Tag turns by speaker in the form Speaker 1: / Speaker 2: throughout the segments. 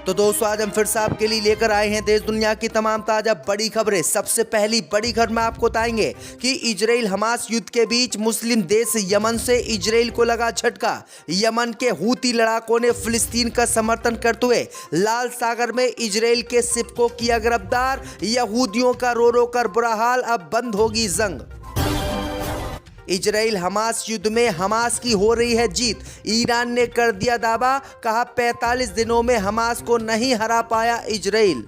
Speaker 1: तो दोस्तों आज हम फिर से आपके लिए लेकर आए हैं देश दुनिया की तमाम ताजा बड़ी खबरें। सबसे पहली बड़ी खबर में आपको बताएंगे कि इजराइल हमास युद्ध के बीच मुस्लिम देश यमन से इजराइल को लगा झटका। यमन के हूती लड़ाकों ने फिलिस्तीन का समर्थन करते हुए लाल सागर में इजराइल के शिप को किया गिरफ्तार। यहूदियों का रो रो कर बुरा हाल, अब बंद होगी जंग। इजराइल हमास युद्ध में हमास की हो रही है जीत। ईरान ने कर दिया दावा, कहा 45 दिनों में हमास को नहीं हरा पाया इजराइल।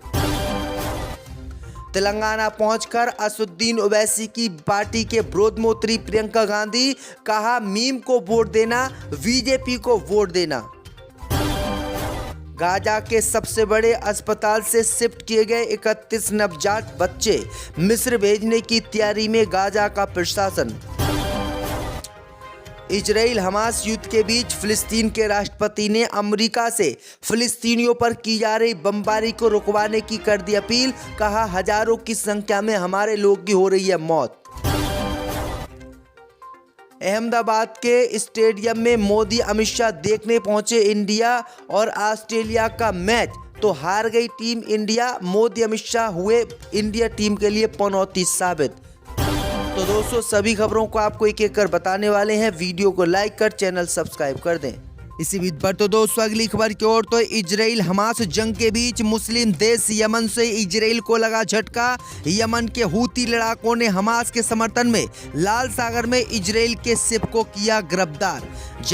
Speaker 1: तेलंगाना पहुंचकर असदुद्दीन ओवैसी की पार्टी के विरोध में उतरी प्रियंका गांधी, कहा मीम को वोट देना, बीजेपी को वोट देना। गाजा के सबसे बड़े अस्पताल से शिफ्ट किए गए 31 नवजात बच्चे, मिस्र भेजने की तैयारी में गाजा का प्रशासन। इजराइल हमास युद्ध के बीच फिलिस्तीन के राष्ट्रपति ने अमेरिका से फिलिस्तीनियों पर की जा रही बमबारी को रुकवाने की कर दी अपील, कहा हजारों की संख्या में हमारे लोगों की हो रही है मौत। अहमदाबाद के स्टेडियम में मोदी अमित शाह देखने पहुंचे इंडिया और ऑस्ट्रेलिया का मैच, तो हार गई टीम इंडिया। मोदी अमित शाह हुए इंडिया टीम के लिए पनौती साबित। तो दोस्तों सभी खबरों को आपको एक एक कर बताने वाले हैं। वीडियो को लाइक कर चैनल सब्सक्राइब कर दें। इसी बीच पर तो दोस्तों अगली खबर की ओर, तो इजराइल हमास जंग के बीच मुस्लिम देश यमन से इजराइल को लगा झटका। यमन के हूती लड़ाकों ने हमास के समर्थन में लाल सागर में इजराइल के शिप को किया गिरफ्तार।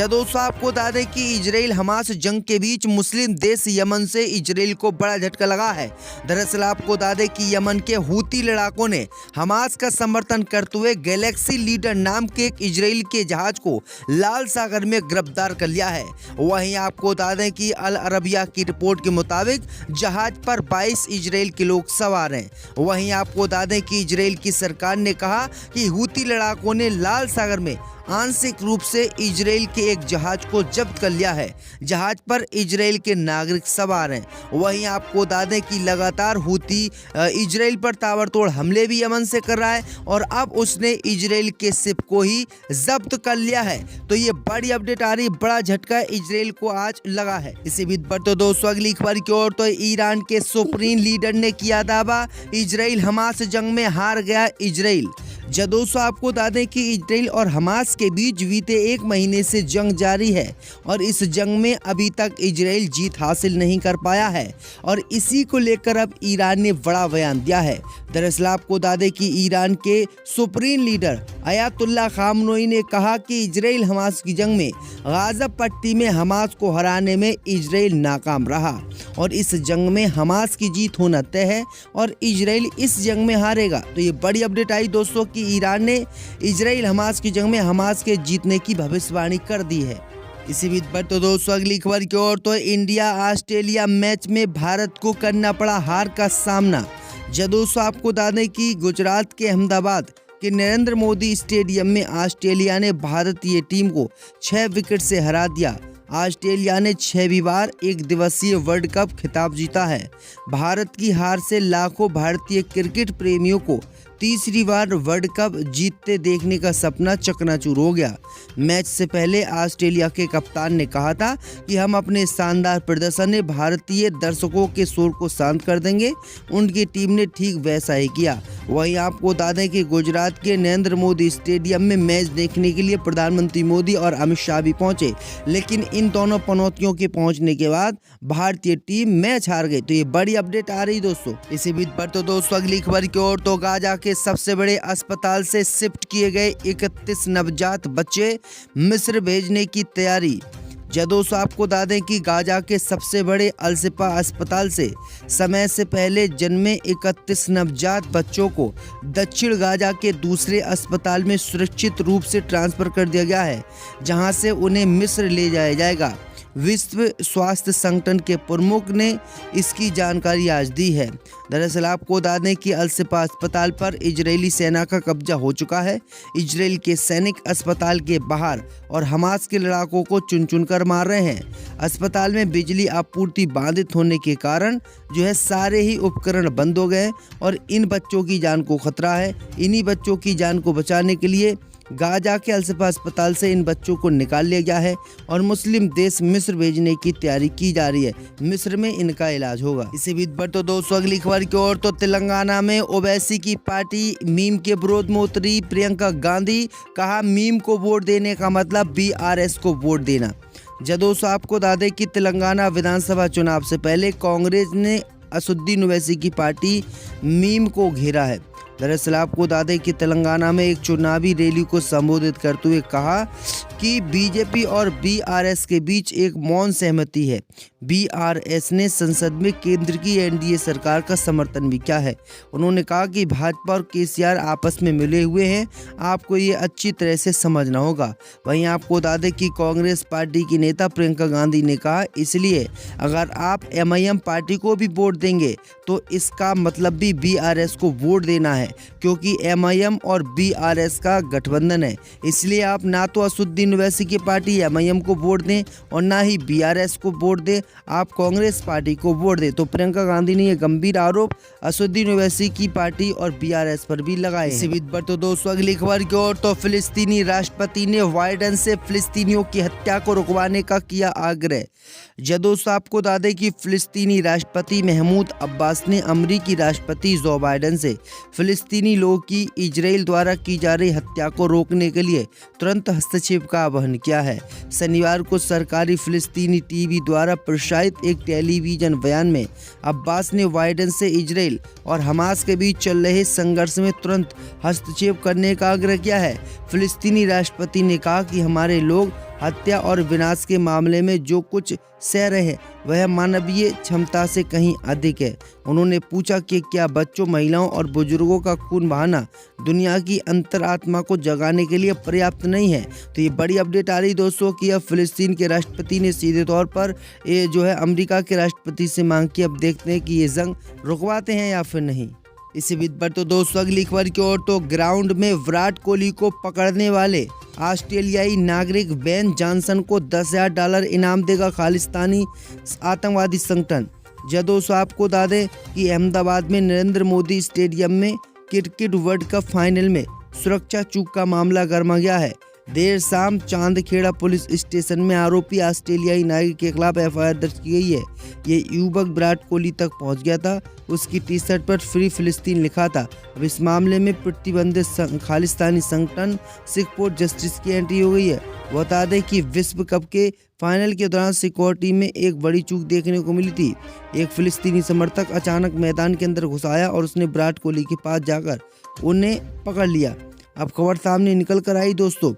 Speaker 1: दोस्तों आपको बता दें कि इजराइल हमास जंग के बीच मुस्लिम देश यमन से इजराइल को बड़ा झटका लगा है। दरअसल आपको बता दें कि यमन के हूती लड़ाकों ने हमास का समर्थन करते हुए गैलेक्सी लीडर नाम के एक इजराइल के जहाज को लाल सागर में गिरफ्तार कर लिया है। वहीं आपको बता दें कि अल अरबिया की रिपोर्ट के मुताबिक जहाज पर 22 इजराइल के लोग सवार हैं। वहीं आपको बता दें कि इजराइल की सरकार ने कहा कि हूती लड़ाकों ने लाल सागर में आंशिक रूप से इजराइल के एक जहाज को जब्त कर लिया है। जहाज पर इजराइल के नागरिक सवार हैं। वहीं आपको बता दें कि लगातार हूती इजराइल पर ताबड़तोड़ हमले भी यमन से कर रहा है और अब उसने इजराइल के शिप को ही जब्त कर लिया है। तो ये बड़ी अपडेट आ रही, बड़ा झटका इजराइल को आज लगा है। इसी बीच पर तो दोस्तों अगली खबर की ओर, तो ईरान के सुप्रीम लीडर ने किया दावा, इजराइल हमास जंग में हार गया इजराइल। दोस्तों आपको बता दें कि इजराइल और हमास के बीच बीते एक महीने से जंग जारी है और इस जंग में अभी तक इजराइल जीत हासिल नहीं कर पाया है और इसी को लेकर अब ईरान ने बड़ा बयान दिया है। दरअसल आपको बता दें कि ईरान के सुप्रीम लीडर अयातुल्ला खामनोई ने कहा कि इजराइल हमास की जंग में गाजा पट्टी में हमास को हराने में इजराइल नाकाम रहा और इस जंग में हमास की जीत होना तय है और इजराइल इस जंग में हारेगा। तो ये बड़ी अपडेट आई दोस्तों कि ईरान ने इजराइल हमास की जंग में हमास के जीतने की भविष्यवाणी कर दी है। इसी बीच पर तो दोस्तों अगली खबर की ओर, तो इंडिया ऑस्ट्रेलिया मैच में भारत को करना पड़ा हार का सामना। दोस्तों आपको बता दें कि गुजरात के अहमदाबाद के नरेंद्र मोदी स्टेडियम में ऑस्ट्रेलिया ने भारतीय टीम को 6 विकेट से हरा दिया। ऑस्ट्रेलिया ने 6वीं बार एक दिवसीय वर्ल्ड कप खिताब जीता है। भारत की हार से लाखों भारतीय क्रिकेट प्रेमियों को तीसरी बार वर्ल्ड कप जीतते देखने का सपना चकनाचूर हो गया। मैच से पहले ऑस्ट्रेलिया के कप्तान ने कहा था कि हम अपने शानदार प्रदर्शन से भारतीय दर्शकों के शोर को शांत कर देंगे। उनकी टीम ने ठीक वैसा ही किया। वहीं आपको बता दें कि गुजरात के नरेंद्र मोदी स्टेडियम में मैच देखने के लिए प्रधानमंत्री मोदी और अमित शाह भी पहुंचे, लेकिन इन दोनों पनौतियों के पहुंचने के बाद भारतीय टीम मैच हार गई। तो ये बड़ी अपडेट आ रही दोस्तों। इसी बीच पर तो दोस्तों अगली खबर की ओर, तो गाजा के सबसे बड़े अस्पताल से शिफ्ट किए गए 31 नवजात बच्चे, मिस्र भेजने की तैयारी। दोस्तों आपको बता दें कि गाजा के सबसे बड़े अल-शिफा अस्पताल से समय से पहले जन्मे 31 नवजात बच्चों को दक्षिण गाजा के दूसरे अस्पताल में सुरक्षित रूप से ट्रांसफर कर दिया गया है, जहां से उन्हें मिस्र ले जाया जाएगा। विश्व स्वास्थ्य संगठन के प्रमुख ने इसकी जानकारी आज दी है। दरअसल आपको बता दें कि अल-शिफा अस्पताल पर इजरायली सेना का कब्जा हो चुका है। इजरायल के सैनिक अस्पताल के बाहर और हमास के लड़ाकों को चुन चुन कर मार रहे हैं। अस्पताल में बिजली आपूर्ति बाधित होने के कारण सारे ही उपकरण बंद हो गए और इन बच्चों की जान को खतरा है। इन्हीं बच्चों की जान को बचाने के लिए गाजा के अल-शिफा अस्पताल से इन बच्चों को निकाल लिया गया है और मुस्लिम देश मिस्र भेजने की तैयारी की जा रही है। मिस्र में इनका इलाज होगा। इसी बीच पर तो दोस्तों अगली खबर की ओर, तो तेलंगाना में ओवैसी की पार्टी मीम के विरोध में उतरी प्रियंका गांधी। कहा मीम को वोट देने का मतलब बीआरएस को वोट देना। दोस्तों आपको बता दें कि तेलंगाना विधानसभा चुनाव से पहले कांग्रेस ने असदुद्दीन ओवैसी की पार्टी मीम को घेरा है। दरअसल आपको बता दें कि तेलंगाना में एक चुनावी रैली को संबोधित करते हुए कहा कि बीजेपी और बीआरएस के बीच एक मौन सहमति है। बीआरएस ने संसद में केंद्र की एनडीए सरकार का समर्थन भी किया है। उन्होंने कहा कि भाजपा और केसीआर आपस में मिले हुए हैं, आपको ये अच्छी तरह से समझना होगा। वहीं आपको बता दें कि कांग्रेस पार्टी की नेता प्रियंका गांधी ने कहा, इसलिए अगर आप एमआईएम पार्टी को भी वोट देंगे तो इसका मतलब भी बीआरएस को वोट देना है, क्योंकि एमआईएम और बीआरएस का गठबंधन है। इसलिए आप ना तो असदुद्दीन ओवैसी की पार्टी एमआईएम को वोट दें और ना ही बीआरएस को वोट दें, आप कांग्रेस पार्टी को वोट दें। तो प्रियंका गांधी ने यह गंभीर आरोप असदुद्दीन ओवैसी की पार्टी और बीआरएस पर भी लगाए। इसी बीच पर तो दोस्तों अगली खबर की ओर, तो फिलिस्तीनी राष्ट्रपति ने बाइडेन से फिलिस्तीनियों की हत्या को रुकवाने का किया आग्रह। दोस्तों आपको बता दें कि फिलिस्तीनी राष्ट्रपति महमूद अब्बास ने अमेरिकी राष्ट्रपति जो बाइडेन से फिलिस्तीनी लोगों की इजराइल द्वारा की जा रही हत्या को रोकने के लिए तुरंत हस्तक्षेप का आह्वान किया है। शनिवार को सरकारी फिलिस्तीनी टीवी द्वारा प्रसारित एक टेलीविजन बयान में अब्बास ने बाइडेन से इजराइल और हमास के बीच चल रहे संघर्ष में तुरंत हस्तक्षेप करने का आग्रह किया है। फिलिस्तीनी राष्ट्रपति ने कहा कि हमारे लोग हत्या और विनाश के मामले में जो कुछ सह रहे हैं वह मानवीय क्षमता से कहीं अधिक है। उन्होंने पूछा कि क्या बच्चों, महिलाओं और बुजुर्गों का खून बहाना दुनिया की अंतरात्मा को जगाने के लिए पर्याप्त नहीं है। तो ये बड़ी अपडेट आ रही दोस्तों कि अब फिलिस्तीन के राष्ट्रपति ने सीधे तौर पर ये जो है अमेरिका के राष्ट्रपति से मांग की। अब देखते हैं कि ये जंग रुकवाते हैं या फिर नहीं। इसी बीच पर तो दोस्तों अगली खबर की ओर, तो ग्राउंड में विराट कोहली को पकड़ने वाले ऑस्ट्रेलियाई नागरिक बेन जॉनसन को $10,000 इनाम देगा खालिस्तानी आतंकवादी संगठन। दोस्तों आपको बता दें कि अहमदाबाद में नरेंद्र मोदी स्टेडियम में क्रिकेट वर्ल्ड कप फाइनल में सुरक्षा चूक का मामला गर्मा गया है। देर शाम चांदखेड़ा पुलिस स्टेशन में आरोपी ऑस्ट्रेलियाई नागरिक के खिलाफ एफआईआर दर्ज की गई है। ये युवक विराट कोहली तक पहुंच गया था, उसकी टी शर्ट पर फ्री फिलिस्तीन लिखा था। अब इस मामले में प्रतिबंधित खालिस्तानी संगठन सिख फॉर जस्टिस की एंट्री हो गई है। बता दें कि विश्व कप के फाइनल के दौरान सिक्योरिटी में एक बड़ी चूक देखने को मिली थी। एक फिलिस्तीनी समर्थक अचानक मैदान के अंदर घुस आया और उसने विराट कोहली के पास जाकर उन्हें पकड़ लिया। अब खबर सामने निकल कर आई दोस्तों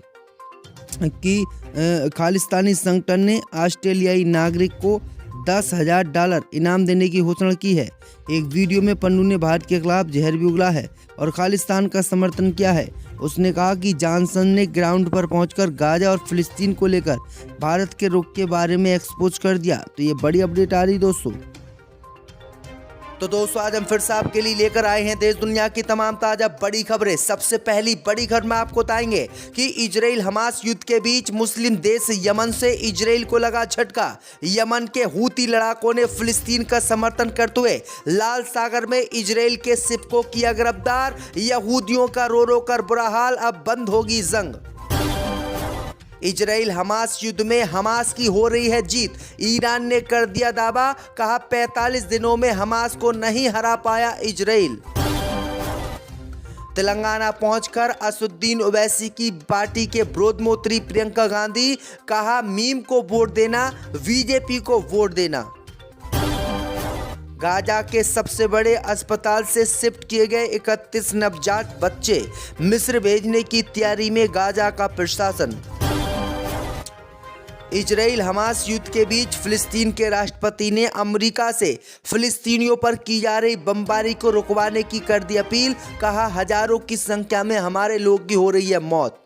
Speaker 1: कि खालिस्तानी संगठन ने ऑस्ट्रेलियाई नागरिक को $10,000 इनाम देने की घोषणा की है। एक वीडियो में पन्नू ने भारत के खिलाफ जहर भी उगला है और खालिस्तान का समर्थन किया है। उसने कहा कि जॉनसन ने ग्राउंड पर पहुंचकर गाजा और फिलिस्तीन को लेकर भारत के रुख के बारे में एक्सपोज कर दिया। तो ये बड़ी अपडेट आ रही दोस्तों। तो दोस्तों आज हम फिर से आपके लिए लेकर आए हैं देश दुनिया की तमाम ताजा बड़ी खबरें। सबसे पहली बड़ी खबर में आपको बताएंगे कि इजराइल हमास युद्ध के बीच मुस्लिम देश यमन से इजराइल को लगा झटका। यमन के हूती लड़ाकों ने फिलिस्तीन का समर्थन करते हुए लाल सागर में इजराइल के शिप को किया गिरफ्तार। यहूदियों का रो रो कर बुरा हाल, अब बंद होगी जंग। इजराइल हमास युद्ध में हमास की हो रही है जीत। ईरान ने कर दिया दावा, कहा 45 दिनों में हमास को नहीं हरा पाया इजराइल। तेलंगाना पहुंचकर असदुद्दीन ओवैसी की पार्टी के विरोध में उतरी प्रियंका गांधी। कहा मीम को वोट देना, बीजेपी को वोट देना। गाजा के सबसे बड़े अस्पताल से शिफ्ट किए गए 31 नवजात बच्चे, मिस्र भेजने की तैयारी में गाजा का प्रशासन। इजराइल हमास युद्ध के बीच फिलिस्तीन के राष्ट्रपति ने अमेरिका से फिलिस्तीनियों पर की जा रही बमबारी को रुकवाने की कर दी अपील। कहा हजारों की संख्या में हमारे लोग की हो रही है मौत।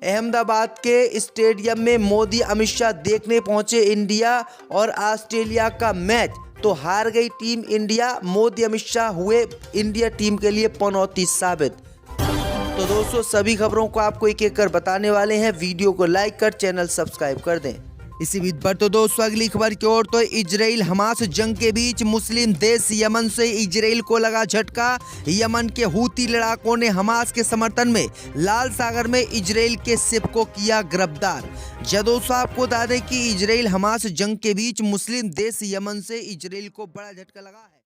Speaker 1: अहमदाबाद के स्टेडियम में मोदी अमित शाह देखने पहुंचे इंडिया और ऑस्ट्रेलिया का मैच, तो हार गई टीम इंडिया। मोदी अमित शाह हुए इंडिया टीम के लिए पनौती साबित। तो दोस्तों सभी खबरों को आपको एक एक कर बताने वाले हैं। वीडियो को लाइक कर चैनल सब्सक्राइब कर दें। इसी बीच पर तो दोस्तों अगली खबर की ओर तो इजराइल हमास जंग के बीच मुस्लिम देश यमन से इजराइल को लगा झटका। यमन के हूती लड़ाकों ने हमास के समर्थन में लाल सागर में इजराइल के शिप को किया गिरफ्तार। दोस्तों आपको बता दें कि इजराइल हमास जंग के बीच मुस्लिम देश यमन से इजराइल को बड़ा झटका लगा है।